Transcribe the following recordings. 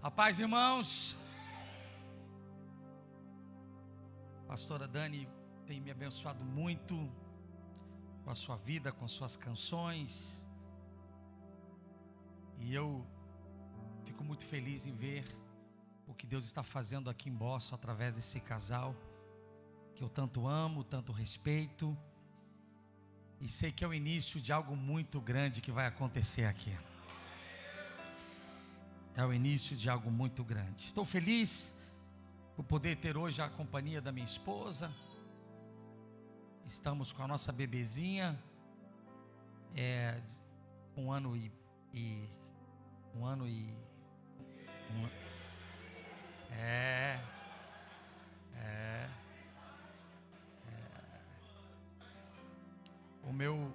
A paz, irmãos. Pastora Dani tem me abençoado muito com a sua vida, com suas canções. E eu fico muito feliz em ver o que Deus está fazendo aqui em Boston através desse casal que eu tanto amo, tanto respeito. E sei que é o início de algo muito grande que vai acontecer aqui. É o início de algo muito grande. Estou feliz por poder ter hoje a companhia da minha esposa. Estamos com a nossa bebezinha, um ano e o meu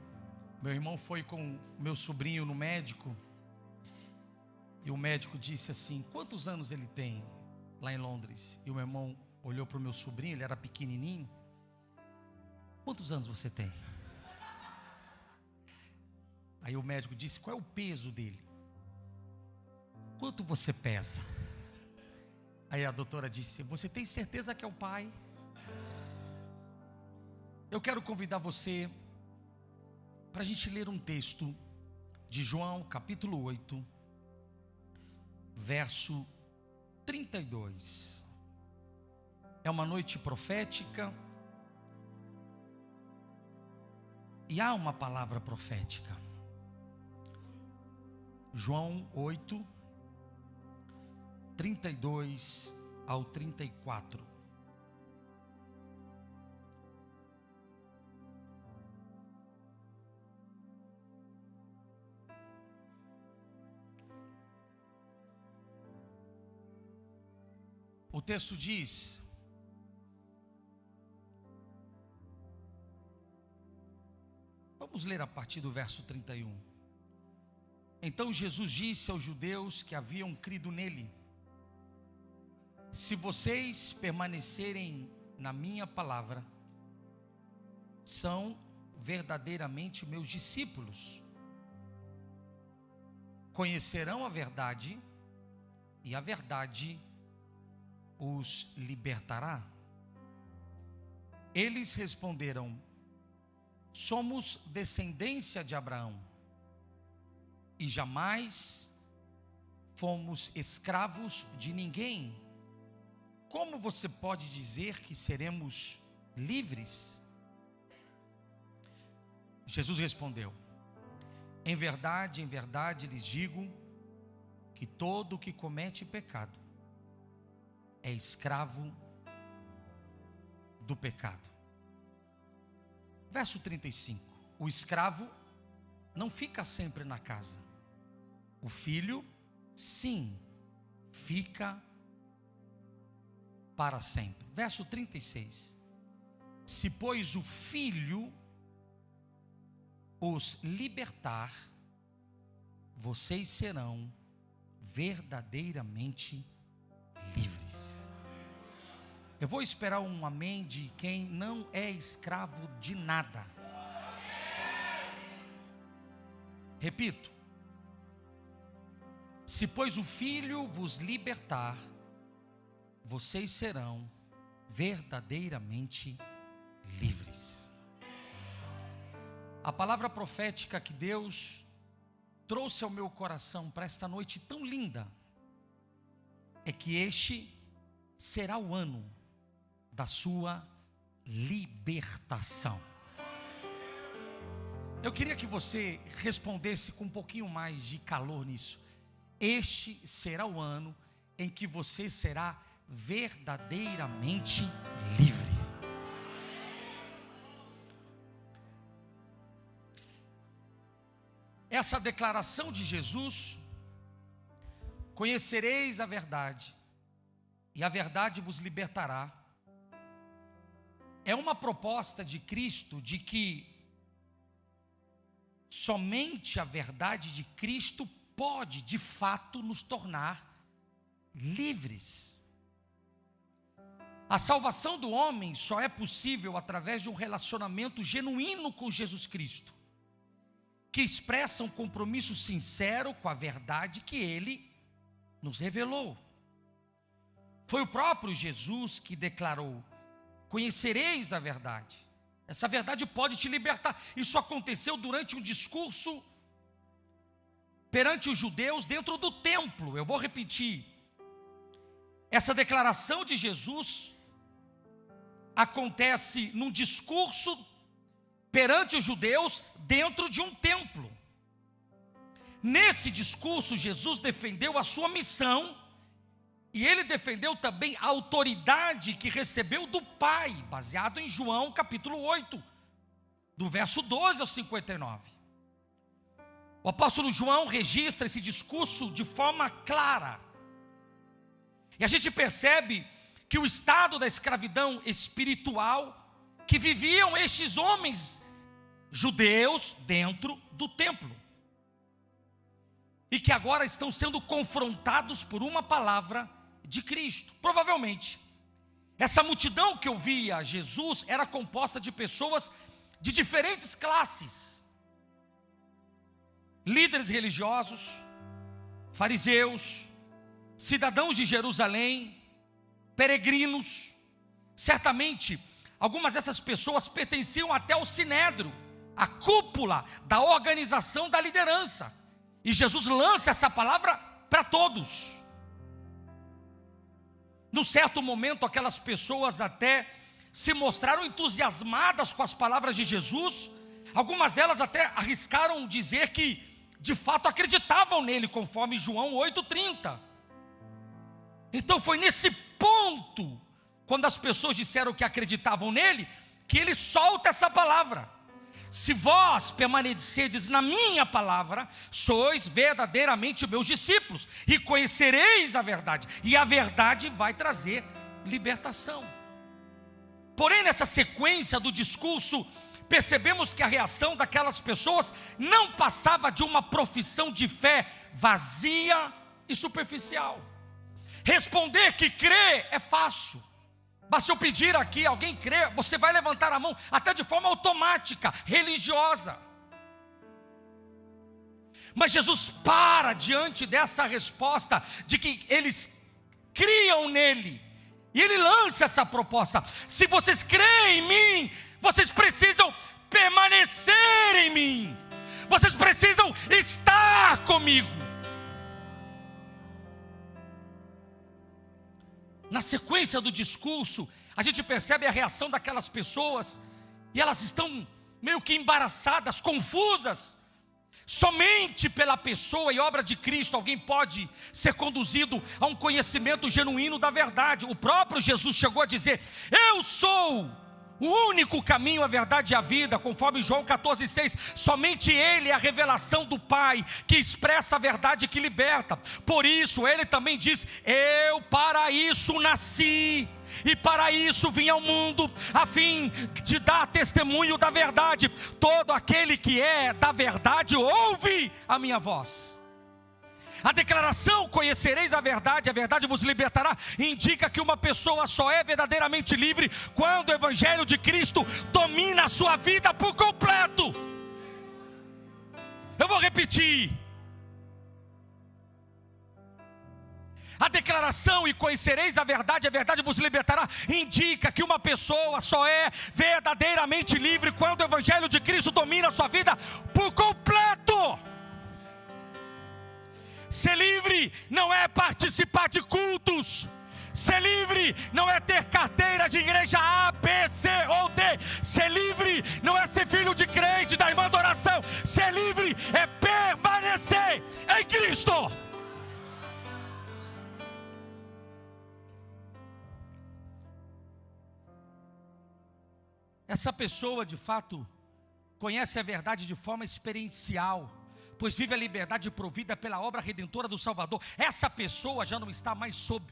irmão foi com o meu sobrinho no médico. E o médico disse assim: quantos anos ele tem lá em Londres? E o meu irmão olhou para o meu sobrinho, ele era pequenininho. Quantos anos você tem? Aí o médico disse: qual é o peso dele? Quanto você pesa? Aí a doutora disse: você tem certeza que é o pai? Eu quero convidar você para a gente ler um texto de João capítulo 8, verso 32. É uma noite profética e há uma palavra profética. João 8, 32 ao 34. O texto diz: vamos ler a partir do verso 31. Então Jesus disse aos judeus que haviam crido nele: se vocês permanecerem na minha palavra, são verdadeiramente meus discípulos. Conhecerão a verdade, e a verdade os libertará. Eles responderam: somos descendência de Abraão e jamais fomos escravos de ninguém. Como você pode dizer que seremos livres? Jesus respondeu: em verdade lhes digo que todo que comete pecado é escravo do pecado. Verso 35. O escravo não fica sempre na casa. O filho, sim, fica para sempre. Verso 36. Se, pois, o filho os libertar, vocês serão verdadeiramente livres. Eu vou esperar um amém de quem não é escravo de nada. Repito: se, pois, o filho vos libertar, vocês serão verdadeiramente livres. A palavra profética que Deus trouxe ao meu coração para esta noite tão linda é que este será o ano da sua libertação. Eu queria que você respondesse com um pouquinho mais de calor nisso. Este será o ano em que você será verdadeiramente livre. Essa declaração de Jesus: conhecereis a verdade, e a verdade vos libertará, é uma proposta de Cristo de que somente a verdade de Cristo pode, de fato, nos tornar livres. A salvação do homem só é possível através de um relacionamento genuíno com Jesus Cristo, que expressa um compromisso sincero com a verdade que Ele nos revelou. Foi o próprio Jesus que declarou: conhecereis a verdade. Essa verdade pode te libertar. Isso aconteceu durante um discurso perante os judeus dentro do templo. Eu vou repetir. Essa declaração de Jesus acontece num discurso perante os judeus dentro de um templo. Nesse discurso, Jesus defendeu a sua missão e ele defendeu também a autoridade que recebeu do Pai, baseado em João capítulo 8, do verso 12 ao 59. O apóstolo João registra esse discurso de forma clara. E a gente percebe que o estado da escravidão espiritual que viviam estes homens judeus dentro do templo, e que agora estão sendo confrontados por uma palavra de Cristo. Provavelmente, essa multidão que ouvia Jesus era composta de pessoas de diferentes classes: líderes religiosos, fariseus, cidadãos de Jerusalém, peregrinos. Certamente, algumas dessas pessoas pertenciam até ao Sinédrio, a cúpula da organização da liderança. E Jesus lança essa palavra para todos. Num certo momento, aquelas pessoas até se mostraram entusiasmadas com as palavras de Jesus. Algumas delas até arriscaram dizer que, de fato, acreditavam nele, conforme João 8,30. Então foi nesse ponto, quando as pessoas disseram que acreditavam nele, que ele solta essa palavra: se vós permanecerdes na minha palavra, sois verdadeiramente meus discípulos, e conhecereis a verdade, e a verdade vai trazer libertação. Porém, nessa sequência do discurso, percebemos que a reação daquelas pessoas não passava de uma profissão de fé vazia e superficial. Responder que crê é fácil. Basta eu pedir aqui, alguém crê, você vai levantar a mão, até de forma automática, religiosa. Mas Jesus para diante dessa resposta, de que eles criam nele, e ele lança essa proposta: se vocês creem em mim, vocês precisam permanecer em mim, vocês precisam estar comigo. Na sequência do discurso, a gente percebe a reação daquelas pessoas, e elas estão meio que embaraçadas, confusas. Somente pela pessoa e obra de Cristo alguém pode ser conduzido a um conhecimento genuíno da verdade. O próprio Jesus chegou a dizer: eu sou o único caminho, a verdade e a vida, conforme João 14,6. Somente Ele é a revelação do Pai, que expressa a verdade que liberta. Por isso Ele também diz: eu para isso nasci, e para isso vim ao mundo, a fim de dar testemunho da verdade. Todo aquele que é da verdade ouve a minha voz. A declaração conhecereis a verdade vos libertará, indica que uma pessoa só é verdadeiramente livre quando o Evangelho de Cristo domina a sua vida por completo. Eu vou repetir. A declaração e conhecereis a verdade vos libertará, indica que uma pessoa só é verdadeiramente livre quando o Evangelho de Cristo domina a sua vida por completo. Ser livre não é participar de cultos. Ser livre não é ter carteira de igreja A, B, C ou D. Ser livre não é ser filho de crente da irmã da oração. Ser livre é permanecer em Cristo. Essa pessoa de fato conhece a verdade de forma experiencial, pois vive a liberdade provida pela obra redentora do Salvador. Essa pessoa já não está mais sob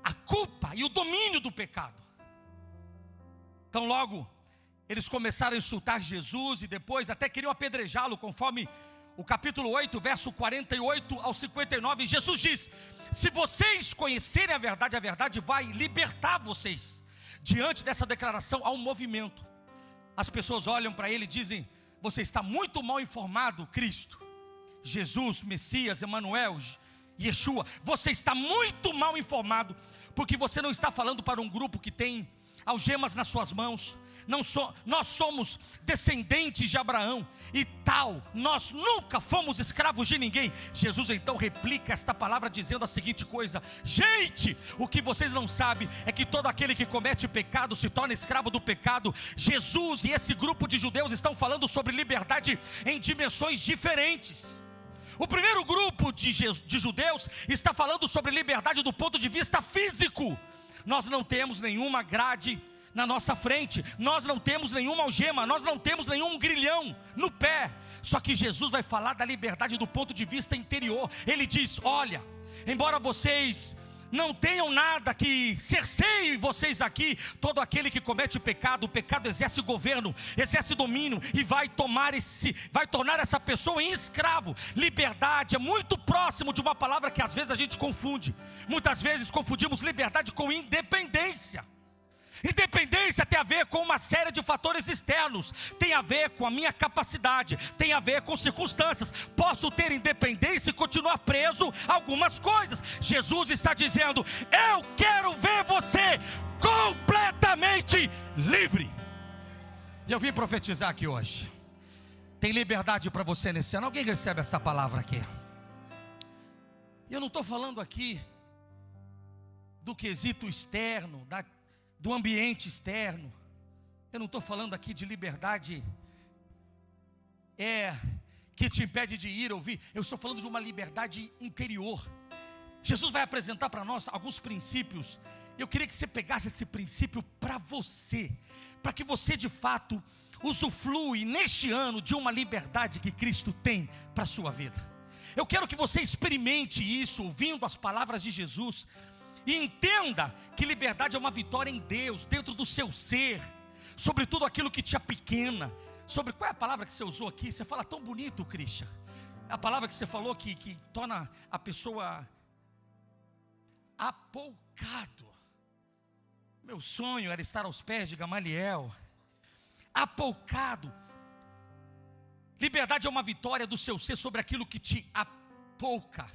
a culpa e o domínio do pecado. Então logo eles começaram a insultar Jesus e depois até queriam apedrejá-lo, conforme o capítulo 8, verso 48 ao 59. Jesus diz: se vocês conhecerem a verdade vai libertar vocês. Diante dessa declaração há um movimento. As pessoas olham para ele e dizem: você está muito mal informado, Cristo, Jesus, Messias, Emanuel, Yeshua, você está muito mal informado, porque você não está falando para um grupo que tem algemas nas suas mãos. Nós somos descendentes de Abraão e tal, nós nunca fomos escravos de ninguém. Jesus então replica esta palavra dizendo a seguinte coisa: gente, o que vocês não sabem é que todo aquele que comete pecado se torna escravo do pecado. Jesus e esse grupo de judeus estão falando sobre liberdade em dimensões diferentes. O primeiro grupo de judeus está falando sobre liberdade do ponto de vista físico. Nós não temos nenhuma grade na nossa frente, nós não temos nenhuma algema, nós não temos nenhum grilhão no pé. Só que Jesus vai falar da liberdade do ponto de vista interior. Ele diz: olha, embora vocês não tenham nada que cerceie vocês aqui, todo aquele que comete pecado, o pecado exerce governo, exerce domínio e vai tornar essa pessoa em escravo. Liberdade é muito próximo de uma palavra que às vezes a gente confunde. Muitas vezes confundimos liberdade com independência. Independência tem a ver com uma série de fatores externos, tem a ver com a minha capacidade, tem a ver com circunstâncias. Posso ter independência e continuar preso a algumas coisas. Jesus está dizendo: eu quero ver você completamente livre. E eu vim profetizar aqui hoje. Tem liberdade para você nesse ano. Alguém recebe essa palavra aqui? E eu não estou falando aqui do quesito externo, do ambiente externo. Eu não estou falando aqui de liberdade que te impede de ir ouvir. Eu estou falando de uma liberdade interior. Jesus vai apresentar para nós alguns princípios. Eu queria que você pegasse esse princípio para você, para que você de fato usufrui neste ano de uma liberdade que Cristo tem para a sua vida. Eu quero que você experimente isso ouvindo as palavras de Jesus. E entenda que liberdade é uma vitória em Deus, dentro do seu ser, sobre tudo aquilo que te apequena. Sobre qual é a palavra que você usou aqui? Você fala tão bonito, Christian. A palavra que você falou que torna a pessoa apoucado. Meu sonho era estar aos pés de Gamaliel. Apoucado. Liberdade é uma vitória do seu ser sobre aquilo que te apouca,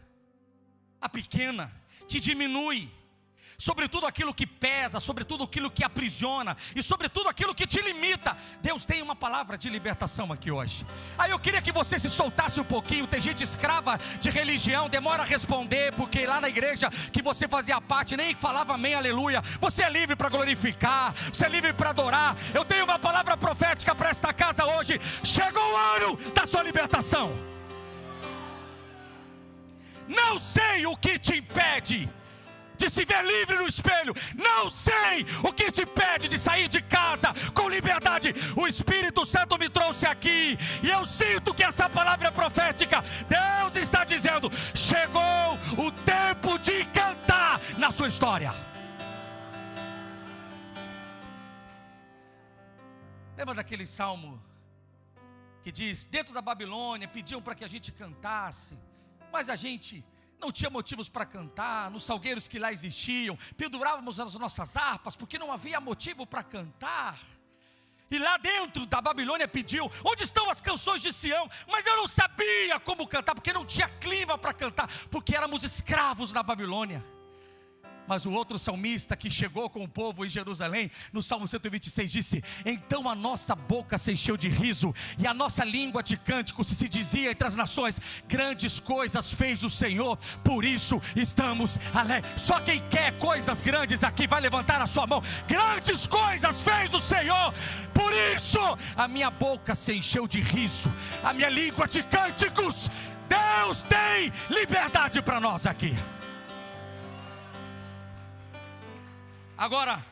apequena, te diminui, sobre tudo aquilo que pesa, sobre tudo aquilo que aprisiona e sobre tudo aquilo que te limita. Deus tem uma palavra de libertação aqui hoje. Aí eu queria que você se soltasse um pouquinho. Tem gente escrava de religião, demora a responder, porque lá na igreja que você fazia parte nem falava amém, aleluia. Você é livre para glorificar, você é livre para adorar. Eu tenho uma palavra profética para esta casa hoje. Chegou o ano da sua libertação. Não sei o que te impede de se ver livre no espelho. Não sei o que te impede de sair de casa com liberdade. O Espírito Santo me trouxe aqui e eu sinto que essa palavra é profética. Deus está dizendo: chegou o tempo de cantar na sua história. Lembra daquele salmo que diz: dentro da Babilônia pediam para que a gente cantasse, mas a gente não tinha motivos para cantar. Nos salgueiros que lá existiam, pendurávamos as nossas harpas, porque não havia motivo para cantar. E lá dentro da Babilônia pediu: onde estão as canções de Sião? Mas eu não sabia como cantar, porque não tinha clima para cantar, porque éramos escravos na Babilônia. Mas o outro salmista que chegou com o povo em Jerusalém, no Salmo 126 disse: então a nossa boca se encheu de riso e a nossa língua de cânticos, se dizia entre as nações: grandes coisas fez o Senhor, por isso estamos alegres. Só quem quer coisas grandes aqui vai levantar a sua mão. Grandes coisas fez o Senhor, por isso a minha boca se encheu de riso, a minha língua de cânticos. Deus tem liberdade para nós aqui. Agora,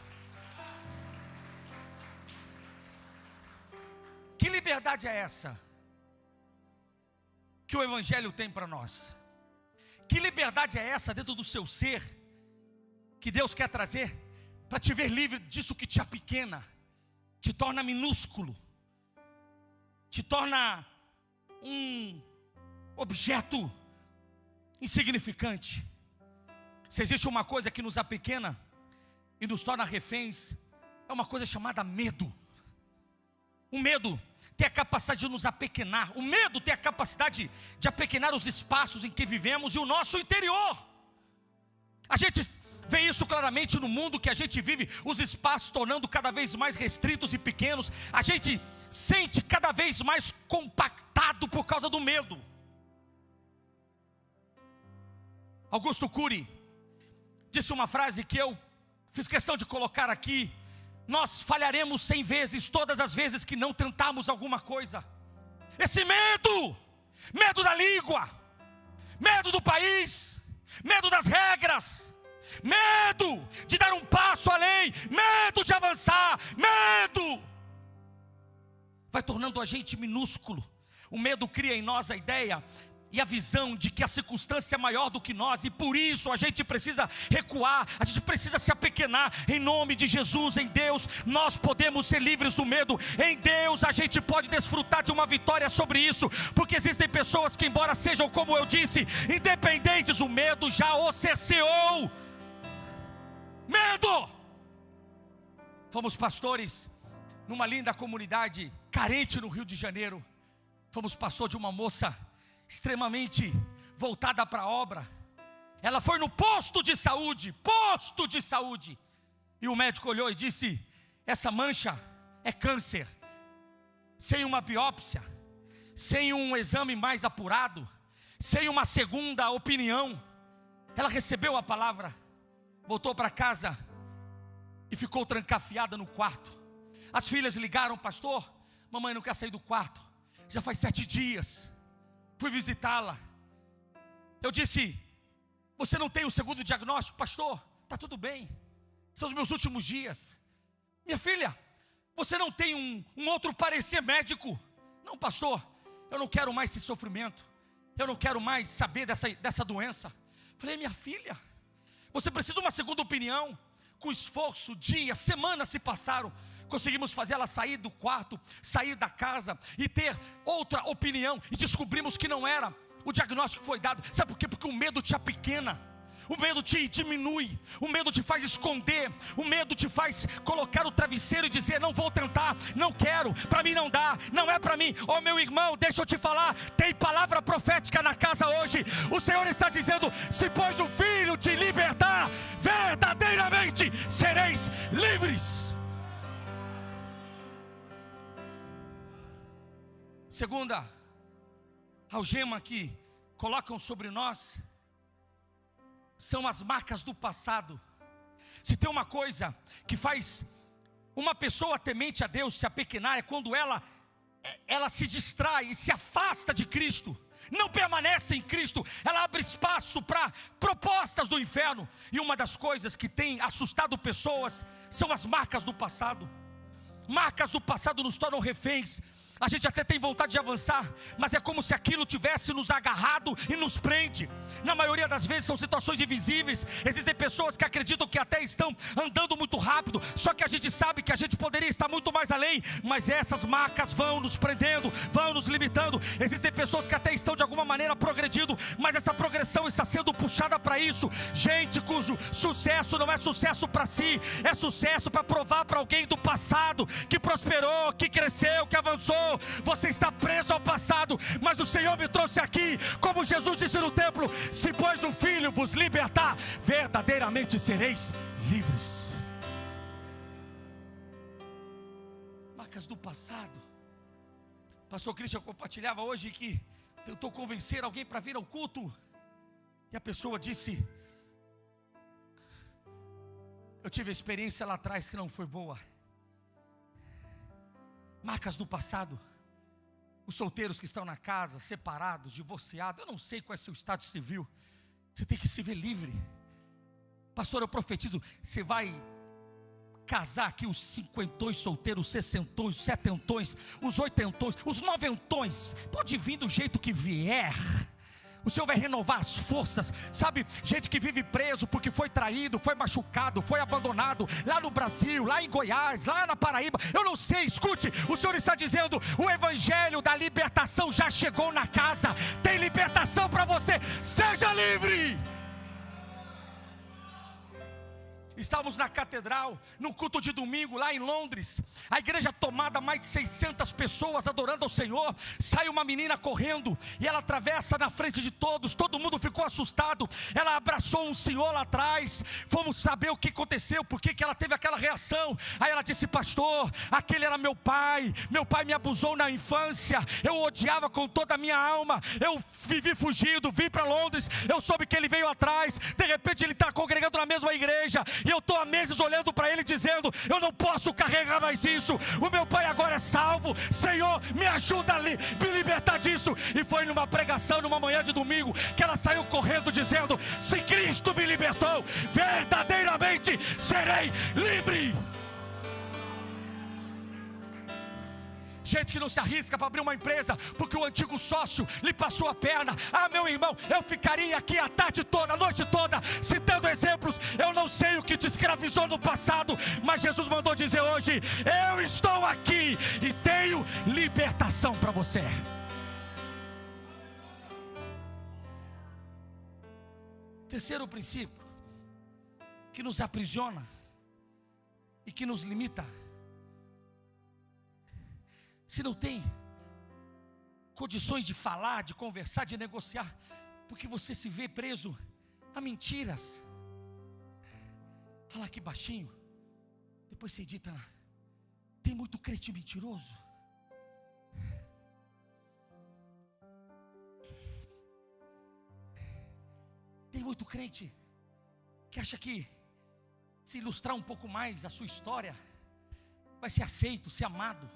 que liberdade é essa que o Evangelho tem para nós? Que liberdade é essa dentro do seu ser, que Deus quer trazer para te ver livre disso que te apequena, te torna minúsculo, te torna um objeto insignificante. Se existe uma coisa que nos apequena e nos torna reféns, é uma coisa chamada medo. O medo tem a capacidade de nos apequenar. O medo tem a capacidade de apequenar os espaços em que vivemos e o nosso interior. A gente vê isso claramente no mundo que a gente vive, os espaços tornando cada vez mais restritos e pequenos. A gente sente cada vez mais compactado por causa do medo. Augusto Cury disse uma frase que eu fiz questão de colocar aqui: nós falharemos 100 vezes todas as vezes que não tentarmos alguma coisa. Esse medo, medo da língua, medo do país, medo das regras, medo de dar um passo além, medo de avançar, medo vai tornando a gente minúsculo. O medo cria em nós a ideia e a visão de que a circunstância é maior do que nós, e por isso a gente precisa recuar, a gente precisa se apequenar. Em nome de Jesus, em Deus, nós podemos ser livres do medo. Em Deus a gente pode desfrutar de uma vitória sobre isso, porque existem pessoas que, embora sejam, como eu disse, independentes, o medo já os cerceou. Medo! Fomos pastores numa linda comunidade carente no Rio de Janeiro. Fomos pastor de uma moça extremamente voltada para a obra. Ela foi no posto de saúde, e o médico olhou e disse: essa mancha é câncer. Sem uma biópsia, sem um exame mais apurado, sem uma segunda opinião, ela recebeu a palavra, voltou para casa e ficou trancafiada no quarto. As filhas ligaram: pastor, mamãe não quer sair do quarto, já faz 7 dias. Fui visitá-la. Eu disse: você não tem o segundo diagnóstico? Pastor, está tudo bem, são os meus últimos dias. Minha filha, você não tem um outro parecer médico? Não, pastor, eu não quero mais esse sofrimento, eu não quero mais saber dessa doença. Falei: minha filha, você precisa de uma segunda opinião. Com esforço, dias, semanas se passaram. Conseguimos fazer ela sair do quarto, sair da casa e ter outra opinião, e descobrimos que não era o diagnóstico que foi dado. Sabe por quê? Porque o medo te apequena, o medo te diminui, o medo te faz esconder, o medo te faz colocar o travesseiro e dizer: não vou tentar, não quero, para mim não dá, não é para mim. Oh meu irmão, deixa eu te falar, tem palavra profética na casa hoje. O Senhor está dizendo: se pois o Filho te libertar, verdadeiramente sereis livres. Segunda algema que colocam sobre nós são as marcas do passado. Se tem uma coisa que faz uma pessoa temente a Deus se apequenar, é quando ela se distrai e se afasta de Cristo, não permanece em Cristo. Ela abre espaço para propostas do inferno. E uma das coisas que tem assustado pessoas são as marcas do passado. Marcas do passado nos tornam reféns. A gente até tem vontade de avançar, mas é como se aquilo tivesse nos agarrado e nos prende. Na maioria das vezes são situações invisíveis. Existem pessoas que acreditam que até estão andando muito rápido, só que a gente sabe que a gente poderia estar muito mais além, mas essas marcas vão nos prendendo, vão nos limitando. Existem pessoas que até estão de alguma maneira progredindo, mas essa progressão está sendo puxada para isso. Gente cujo sucesso não é sucesso para si, é sucesso para provar para alguém do passado que prosperou, que cresceu, que avançou. Você está preso ao passado, mas o Senhor me trouxe aqui, como Jesus disse no templo: se pois o Filho vos libertar, verdadeiramente sereis livres. Marcas do passado. Pastor Cristian compartilhava hoje que tentou convencer alguém para vir ao culto, e a pessoa disse: eu tive a experiência lá atrás que não foi boa. Marcas do passado. Os solteiros que estão na casa, separados, divorciados, eu não sei qual é seu estado civil, você tem que se ver livre. Pastor, eu profetizo, você vai casar aqui os 50 solteiros, 60, 70, os 80, os 90, pode vir do jeito que vier. O Senhor vai renovar as forças. Sabe, gente que vive preso porque foi traído, foi machucado, foi abandonado, lá no Brasil, lá em Goiás, lá na Paraíba, eu não sei, escute, o Senhor está dizendo: o evangelho da libertação já chegou na casa, tem libertação para você, seja livre. Estávamos na catedral, num culto de domingo lá em Londres. A igreja tomada, mais de 600 pessoas adorando ao Senhor. Sai uma menina correndo e ela atravessa na frente de todos. Todo mundo ficou assustado. Ela abraçou um senhor lá atrás. Fomos saber o que aconteceu, por que ela teve aquela reação. Aí ela disse: pastor, aquele era meu pai. Meu pai me abusou na infância. Eu o odiava com toda a minha alma. Eu vivi fugido, vim para Londres. Eu soube que ele veio atrás. De repente ele está congregando na mesma igreja. E eu estou há meses olhando para ele dizendo: eu não posso carregar mais isso. O meu pai agora é salvo. Senhor, me ajuda a me libertar disso. E foi numa pregação, numa manhã de domingo, que ela saiu correndo dizendo: se Cristo me libertou, verdadeiramente serei livre. Gente que não se arrisca para abrir uma empresa porque o antigo sócio lhe passou a perna. Ah, meu irmão, eu ficaria aqui a tarde toda, a noite toda, citando exemplos. Eu não sei o que te escravizou no passado, mas Jesus mandou dizer hoje: eu estou aqui e tenho libertação para você. Terceiro princípio que nos aprisiona e que nos limita: se não tem condições de falar, de conversar, de negociar, porque você se vê preso a mentiras. Fala aqui baixinho, depois você edita. Tem muito crente mentiroso. Tem muito crente que acha que se ilustrar um pouco mais a sua história, vai ser aceito, ser amado.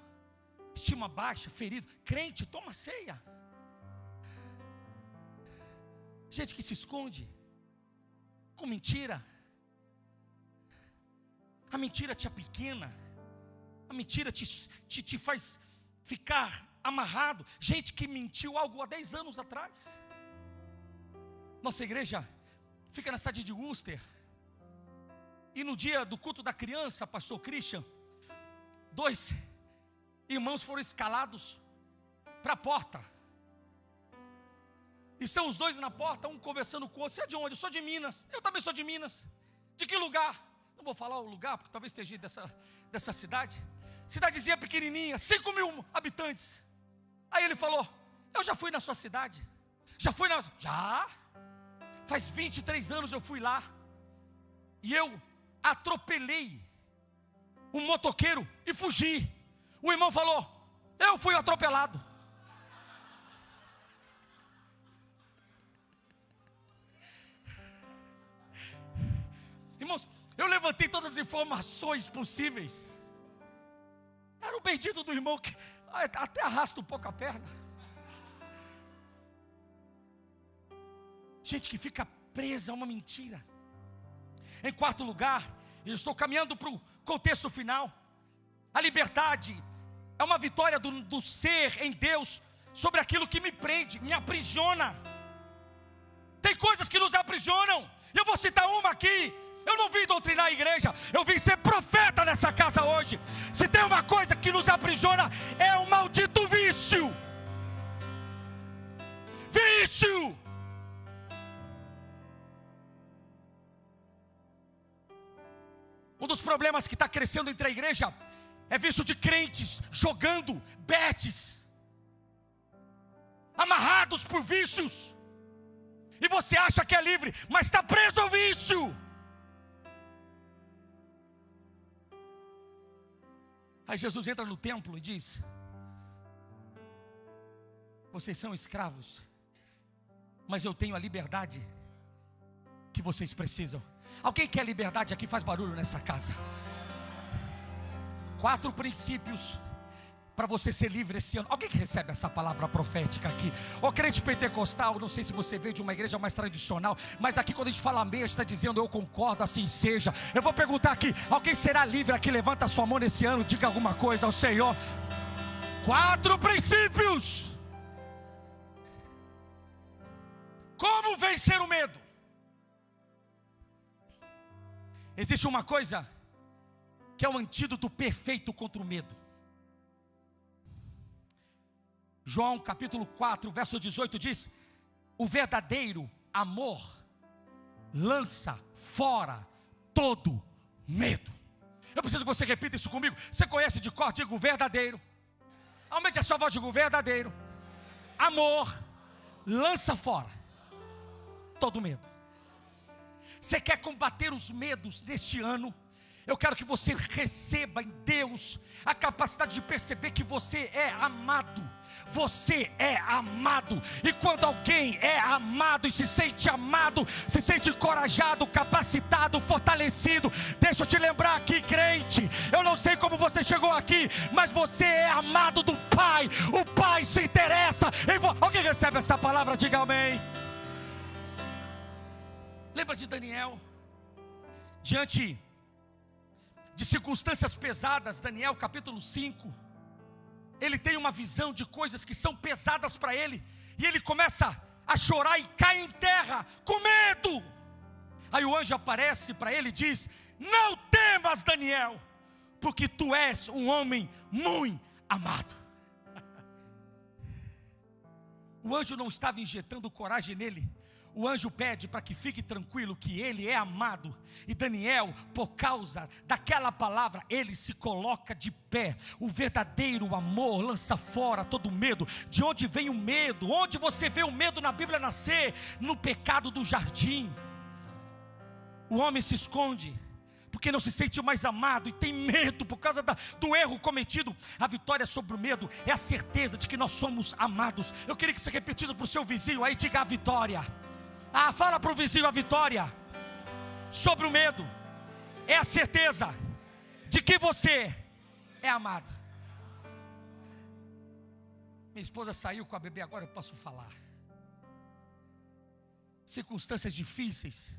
Estima baixa, ferido. Crente, toma ceia. Gente que se esconde com mentira. A mentira te apequena. A mentira te faz ficar amarrado. Gente que mentiu algo há 10 anos atrás. Nossa igreja fica na cidade de Worcester. E no dia do culto da criança, pastor Christian, 2 irmãos foram escalados para a porta. E estão os 2 na porta, um conversando com o outro. Você é de onde? Eu sou de Minas. Eu também sou de Minas. De que lugar? Não vou falar o lugar, porque talvez esteja dessa cidade. Cidadezinha pequenininha, 5.000 habitantes. Aí ele falou: eu já fui na sua cidade. Já fui na... Já? Faz 23 anos eu fui lá. E eu atropelei um motoqueiro e fugi. O irmão falou: eu fui atropelado. Irmãos, eu levantei todas as informações possíveis. Era o bendito do irmão que até arrasta um pouco a perna. Gente que fica presa a uma mentira. Em quarto lugar, eu estou caminhando para o contexto final. A liberdade é uma vitória do ser em Deus sobre aquilo que me prende, me aprisiona. Tem coisas que nos aprisionam. Eu vou citar uma aqui. Eu não vim doutrinar a igreja, eu vim ser profeta nessa casa hoje. Se tem uma coisa que nos aprisiona, é o maldito vício. Vício. Um dos problemas que está crescendo entre a igreja é vício de crentes jogando bets, amarrados por vícios. E você acha que é livre, mas está preso ao vício. Aí Jesus entra no templo e diz: vocês são escravos, mas eu tenho a liberdade que vocês precisam. Alguém quer liberdade aqui? Faz barulho nessa casa. 4 princípios para você ser livre esse ano. Alguém que recebe essa palavra profética aqui? Ô crente pentecostal, não sei se você veio de uma igreja mais tradicional, mas aqui quando a gente fala amém, a gente está dizendo eu concordo, assim seja. Eu vou perguntar aqui: alguém será livre aqui? Levanta a sua mão nesse ano, diga alguma coisa ao Senhor. 4 princípios. Como vencer o medo? Existe uma coisa que é o antídoto perfeito contra o medo. João capítulo 4, verso 18 diz: o verdadeiro amor lança fora todo medo. Eu preciso que você repita isso comigo. Você conhece de cor? Digo verdadeiro. Aumente a sua voz, digo verdadeiro. Amor lança fora todo medo. Você quer combater os medos neste ano? Eu quero que você receba em Deus a capacidade de perceber que você é amado. Você é amado. E quando alguém é amado e se sente amado, se sente encorajado, capacitado, fortalecido. Deixa eu te lembrar aqui, crente, eu não sei como você chegou aqui, mas você é amado do Pai. O Pai se interessa em você. Alguém recebe essa palavra? Diga amém. Lembra de Daniel? Diante de circunstâncias pesadas, Daniel capítulo 5, ele tem uma visão de coisas que são pesadas para ele, e ele começa a chorar e cai em terra com medo. Aí o anjo aparece para ele e diz: não temas, Daniel, porque tu és um homem muito amado. O anjo não estava injetando coragem nele. O anjo pede para que fique tranquilo que ele é amado. E Daniel, por causa daquela palavra, ele se coloca de pé. O verdadeiro amor lança fora todo medo. De onde vem o medo? Onde você vê o medo na Bíblia nascer? No pecado do jardim. O homem se esconde porque não se sente mais amado e tem medo por causa do erro cometido. A vitória sobre o medo é a certeza de que nós somos amados. Eu queria que você repetisse para o seu vizinho aí, diga a vitória. Fala para o vizinho: a vitória sobre o medo é a certeza de que você é amado. Minha esposa saiu com a bebê, agora eu posso falar. Circunstâncias difíceis,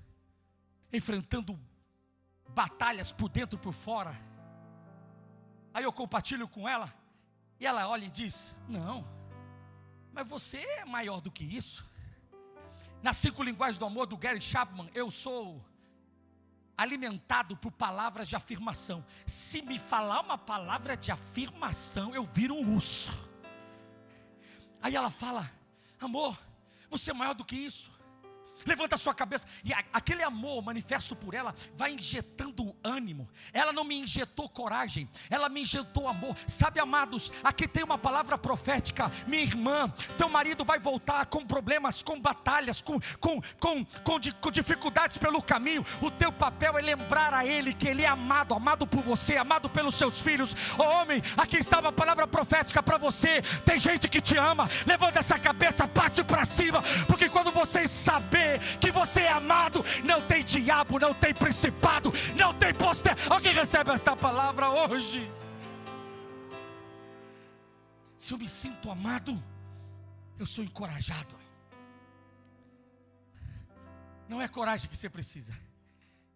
enfrentando batalhas por dentro e por fora. Aí eu compartilho com ela, e ela olha e diz: não, mas você é maior do que isso. Nas 5 linguagens do amor do Gary Chapman, eu sou alimentado por palavras de afirmação. Se me falar uma palavra de afirmação, eu viro um urso. Aí ela fala: amor, você é maior do que isso. Levanta a sua cabeça. E aquele amor manifesto por ela vai injetando ânimo. Ela não me injetou coragem, ela me injetou amor. Sabe, amados, aqui tem uma palavra profética. Minha irmã, teu marido vai voltar com problemas, com batalhas, com dificuldades pelo caminho. O teu papel é lembrar a ele que ele é amado, amado por você, amado pelos seus filhos. Oh, homem, aqui está uma palavra profética para você. Tem gente que te ama. Levanta essa cabeça, parte para cima, porque quando você saber que você é amado, não tem diabo, não tem principado, não tem poder. Alguém recebe esta palavra hoje? Se eu me sinto amado, eu sou encorajado. Não é coragem que você precisa.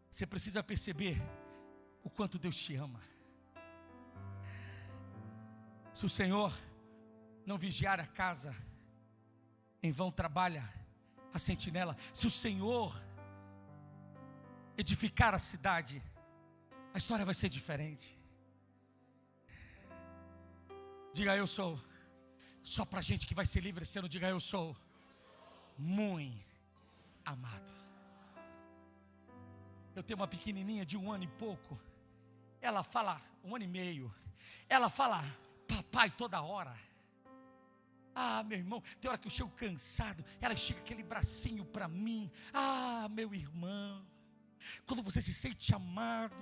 Você precisa perceber o quanto Deus te ama. Se o Senhor não vigiar a casa, em vão trabalha a sentinela. Se o Senhor edificar a cidade, a história vai ser diferente. Diga: eu sou. Só para gente que vai ser livre esse ano, diga: eu sou muito amado. Eu tenho uma pequenininha de 1 ano e pouco. Ela fala, 1 ano e meio. Ela fala papai toda hora. Meu irmão, tem hora que eu chego cansado, ela estica aquele bracinho para mim. Meu irmão, quando você se sente amado,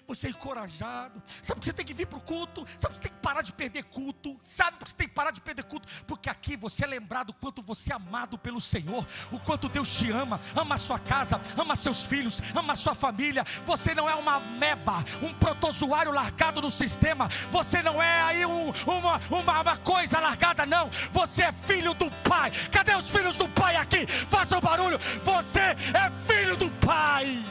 você é encorajado. Sabe que você tem que vir para o culto? Sabe que você tem que parar de perder culto? Sabe por que você tem que parar de perder culto? Porque aqui você é lembrado o quanto você é amado pelo Senhor, o quanto Deus te ama. Ama a sua casa, ama seus filhos, ama a sua família. Você não é uma ameba, um protozoário largado no sistema. Você não é aí uma coisa largada, não. Você é filho do Pai. Cadê os filhos do Pai aqui? Façam barulho. Você é filho do Pai.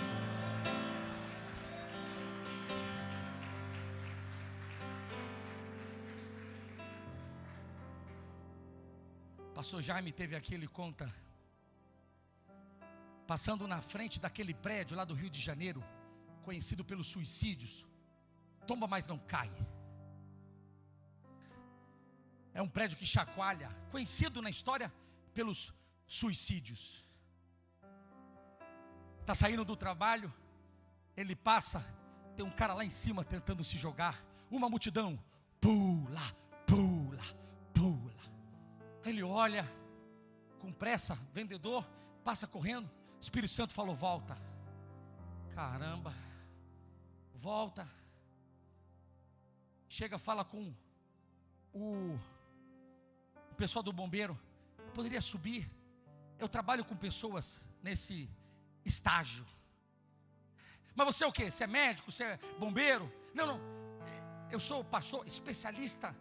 Pastor Jaime teve aqui, ele conta, passando na frente daquele prédio lá do Rio de Janeiro, conhecido pelos suicídios. Tomba, mas não cai. É um prédio que chacoalha, conhecido na história pelos suicídios. Está saindo do trabalho, Ele passa, tem um cara lá em cima tentando se jogar, uma multidão, pula, pula, pula. Ele olha, com pressa, vendedor, passa correndo, o Espírito Santo falou, volta. Caramba, volta. Chega, fala com o pessoal do bombeiro, poderia subir? Eu trabalho com pessoas nesse estágio. Mas você é o quê? Você é médico? Você é bombeiro? Não, eu sou pastor especialista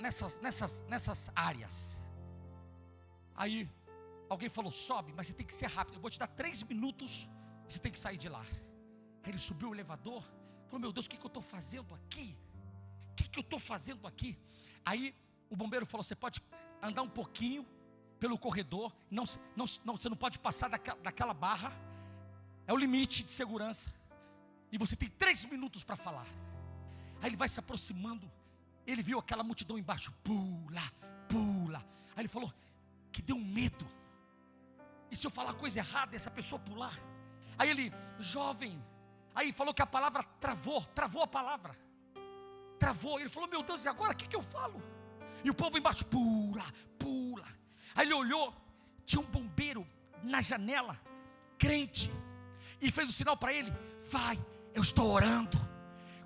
nessas áreas. Aí alguém falou, sobe, mas você tem que ser rápido, eu vou te dar 3 minutos, você tem que sair de lá. Aí ele subiu o elevador, falou, meu Deus, o que eu estou fazendo aqui? O que eu estou fazendo aqui? Aí o bombeiro falou, você pode andar um pouquinho pelo corredor, você não pode passar daquela barra, é o limite de segurança, e você tem 3 minutos para falar. Aí ele vai se aproximando, ele viu aquela multidão embaixo, pula, pula. Aí ele falou que deu um medo, e se eu falar coisa errada, essa pessoa pular? Aí ele, jovem, aí falou que a palavra travou a palavra, travou. Ele falou, meu Deus, e agora o que eu falo? E o povo embaixo, pula, pula. Aí ele olhou, tinha um bombeiro na janela, crente, e fez o sinal para ele, vai, eu estou orando.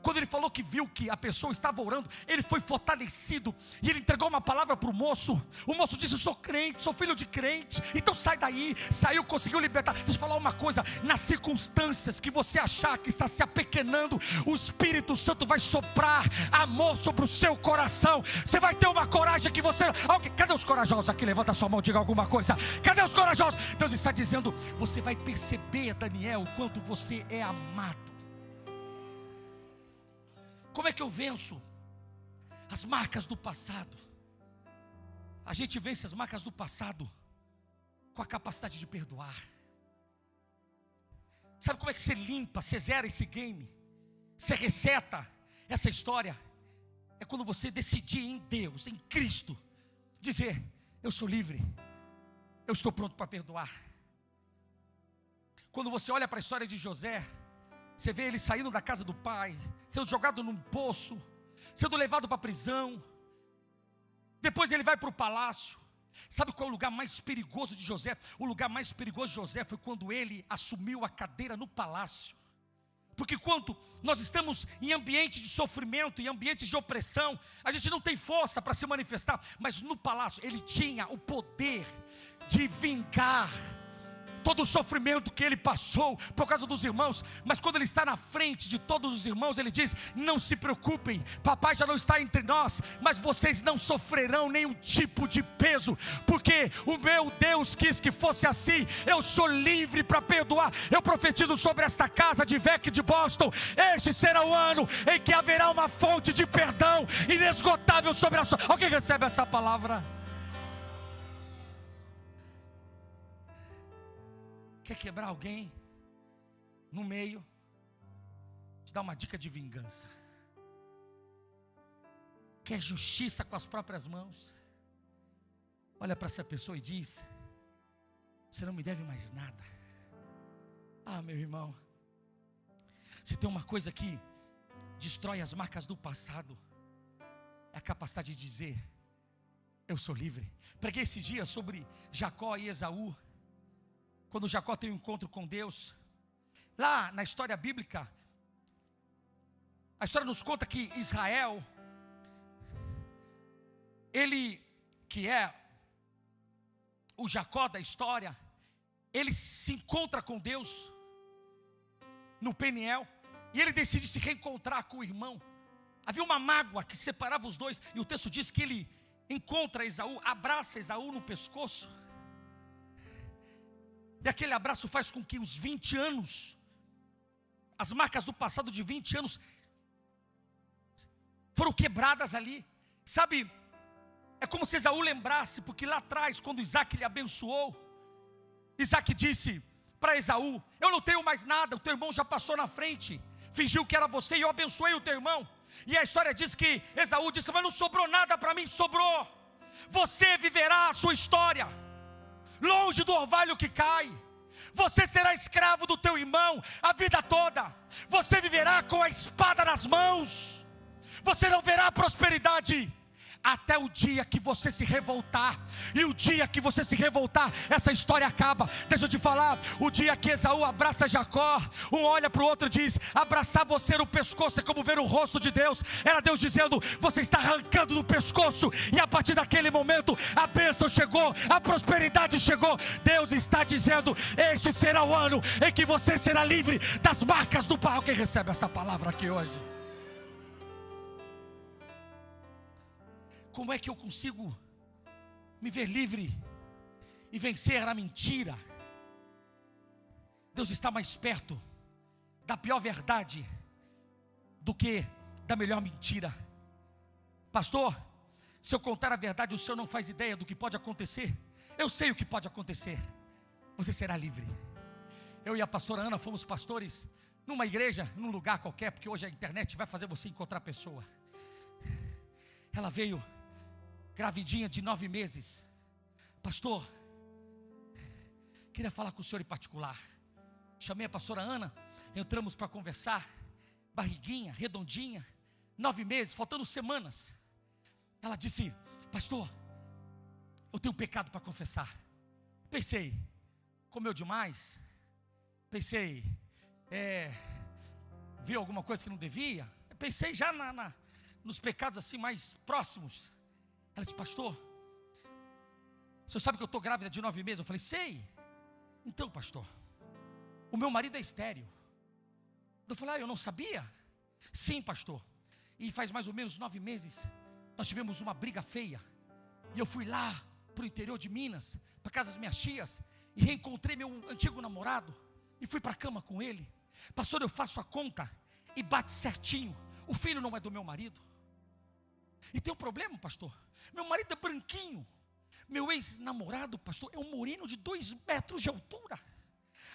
Quando ele falou que viu que a pessoa estava orando, ele foi fortalecido, e ele entregou uma palavra para o moço disse, eu sou crente, sou filho de crente, então sai daí. Saiu, conseguiu libertar. Deixa eu falar uma coisa, nas circunstâncias que você achar que está se apequenando, o Espírito Santo vai soprar amor sobre o seu coração. Você vai ter uma coragem que você... Cadê os corajosos aqui? Levanta a sua mão, diga alguma coisa. Cadê os corajosos? Deus está dizendo, você vai perceber, Daniel, o quanto você é amado. Como é que eu venço as marcas do passado? A gente vence as marcas do passado com a capacidade de perdoar. Sabe como é que você limpa, você zera esse game? Você reseta essa história? É quando você decidir em Deus, em Cristo, dizer, eu sou livre, eu estou pronto para perdoar. Quando você olha para a história de José, você vê ele saindo da casa do pai, sendo jogado num poço, sendo levado para a prisão. Depois ele vai para o palácio. Sabe qual é o lugar mais perigoso de José? O lugar mais perigoso de José foi quando ele assumiu a cadeira no palácio. Porque quando nós estamos em ambiente de sofrimento, em ambientes de opressão, a gente não tem força para se manifestar. Mas no palácio ele tinha o poder de vingar todo o sofrimento que ele passou por causa dos irmãos. Mas quando ele está na frente de todos os irmãos, ele diz, não se preocupem, papai já não está entre nós, mas vocês não sofrerão nenhum tipo de peso, porque o meu Deus quis que fosse assim. Eu sou livre para perdoar. Eu profetizo sobre esta casa de Vec de Boston, este será o ano em que haverá uma fonte de perdão inesgotável sobre a sua... Alguém recebe essa palavra? Quer quebrar alguém no meio? Te dá uma dica de vingança. Quer justiça com as próprias mãos? Olha para essa pessoa e diz, você não me deve mais nada. Ah, meu irmão, se tem uma coisa que destrói as marcas do passado, é a capacidade de dizer, eu sou livre. Preguei esses dias sobre Jacó e Esaú. Quando Jacó tem um encontro com Deus, lá na história bíblica, a história nos conta que Israel, ele que é o Jacó da história, ele se encontra com Deus no Peniel, e ele decide se reencontrar com o irmão. Havia uma mágoa que separava os dois, e o texto diz que ele encontra Esaú, abraça Esaú no pescoço, e aquele abraço faz com que os 20 anos, as marcas do passado de 20 anos, foram quebradas ali. Sabe, é como se Esaú lembrasse, porque lá atrás, quando Isaac lhe abençoou, Isaac disse para Esaú, eu não tenho mais nada, o teu irmão já passou na frente, fingiu que era você e eu abençoei o teu irmão. E a história diz que Esaú disse, mas não sobrou nada para mim. Sobrou, você viverá a sua história longe do orvalho que cai. Você será escravo do teu irmão a vida toda. Você viverá com a espada nas mãos. Você não verá prosperidade até o dia que você se revoltar. E o dia que você se revoltar, essa história acaba. Deixa eu te falar, o dia que Esaú abraça Jacó, um olha para o outro e diz: abraçar você no pescoço é como ver o rosto de Deus. Era Deus dizendo: você está arrancando do pescoço. E a partir daquele momento, a bênção chegou, a prosperidade chegou. Deus está dizendo: este será o ano em que você será livre das marcas do pau. Quem recebe essa palavra aqui hoje? Como é que eu consigo me ver livre e vencer a mentira? Deus está mais perto da pior verdade do que da melhor mentira. Pastor, se eu contar a verdade, o senhor não faz ideia do que pode acontecer. Eu sei o que pode acontecer. Você será livre. Eu e a pastora Ana fomos pastores numa igreja, num lugar qualquer, porque hoje a internet vai fazer você encontrar a pessoa. Ela veio gravidinha de 9 meses. Pastor, queria falar com o senhor em particular. Chamei a pastora Ana, entramos para conversar. Barriguinha, redondinha, 9 meses, faltando semanas. Ela disse: pastor, eu tenho um pecado para confessar. Pensei, comeu demais? Pensei, viu alguma coisa que não devia? Pensei já nos pecados assim mais próximos. Ela disse: pastor, o senhor sabe que eu estou grávida de 9 meses? Eu falei: sei. Então, pastor, o meu marido é estéril. Eu falei: eu não sabia. Sim, pastor. E faz mais ou menos 9 meses nós tivemos uma briga feia. E eu fui lá para o interior de Minas, para casa das minhas tias, e reencontrei meu antigo namorado e fui para a cama com ele. Pastor, eu faço a conta e bate certinho. O filho não é do meu marido. E tem um problema, pastor. Meu marido é branquinho. Meu ex-namorado, pastor, é um moreno de 2 metros de altura.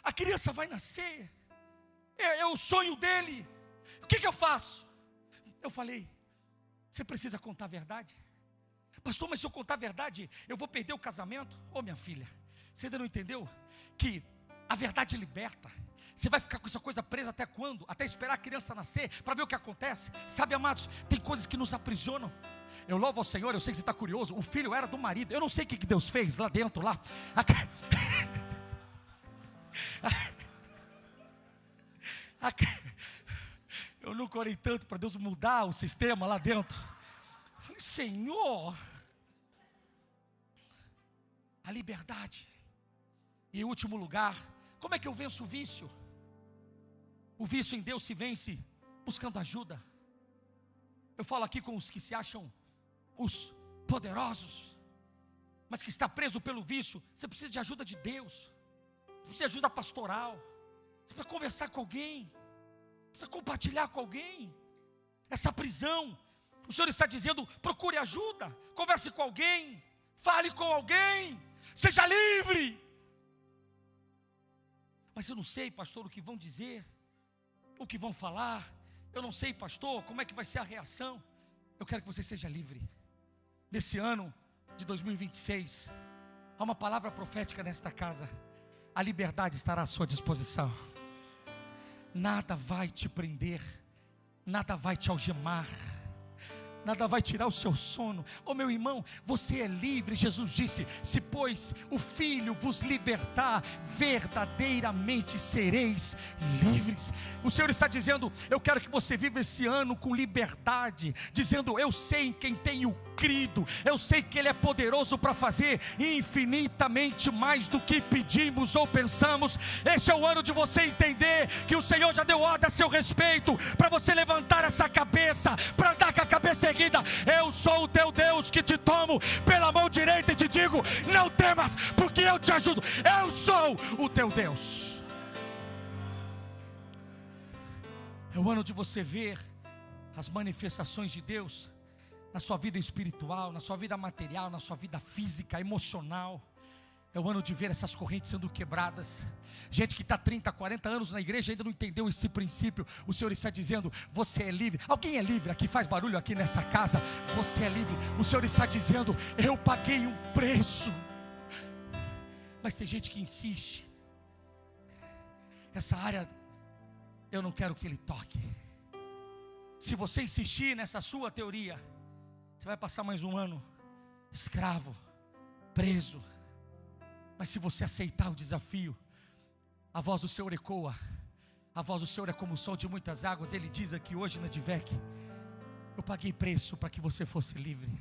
A criança vai nascer. É o sonho dele. O que eu faço? Eu falei: você precisa contar a verdade. Pastor, mas se eu contar a verdade, eu vou perder o casamento? Ô minha filha, você ainda não entendeu que a verdade liberta? Você vai ficar com essa coisa presa até quando? Até esperar a criança nascer, para ver o que acontece? Sabe, amados, tem coisas que nos aprisionam. Eu louvo ao Senhor, eu sei que você está curioso. O filho era do marido. Eu não sei o que Deus fez lá dentro, lá. Eu nunca orei tanto para Deus mudar o sistema lá dentro. Eu falei: Senhor, a liberdade. E em último lugar, como é que eu venço o vício? O vício em Deus se vence buscando ajuda. Eu falo aqui com os que se acham os poderosos, mas que está preso pelo vício. Você precisa de ajuda de Deus. Você precisa de ajuda pastoral. Você precisa conversar com alguém. Precisa compartilhar com alguém. Essa prisão, o Senhor está dizendo: procure ajuda. Converse com alguém. Fale com alguém. Seja livre. Mas eu não sei, pastor, o que vão dizer, o que vão falar. Eu não sei, pastor, como é que vai ser a reação. Eu quero que você seja livre. Nesse ano de 2026, há uma palavra profética nesta casa. A liberdade estará à sua disposição. Nada vai te prender, nada vai te algemar, nada vai tirar o seu sono. Oh meu irmão, você é livre. Jesus disse: se pois o Filho vos libertar, verdadeiramente sereis livres. O Senhor está dizendo: eu quero que você viva esse ano com liberdade, dizendo: eu sei em quem tenho crido, eu sei que Ele é poderoso para fazer infinitamente mais do que pedimos ou pensamos. Este é o ano de você entender que o Senhor já deu ordem a seu respeito, para você levantar essa cabeça, para andar com a cabeça erguida. Eu sou o teu Deus que te tomo pela mão direita e te digo: não temas, porque eu te ajudo. Eu sou o teu Deus. É o ano de você ver as manifestações de Deus na sua vida espiritual, na sua vida material, na sua vida física, emocional. É o ano de ver essas correntes sendo quebradas. Gente que está 30, 40 anos na igreja ainda não entendeu esse princípio. O Senhor está dizendo: você é livre. Alguém é livre aqui? Faz barulho aqui nessa casa. Você é livre. O Senhor está dizendo: eu paguei um preço. Mas tem gente que insiste. essa área eu não quero que ele toque. Se você insistir nessa sua teoria, você vai passar mais um ano escravo, preso. Mas se você aceitar o desafio, a voz do Senhor ecoa. A voz do Senhor é como o sol de muitas águas. Ele diz aqui hoje na DVEC: eu paguei preço para que você fosse livre.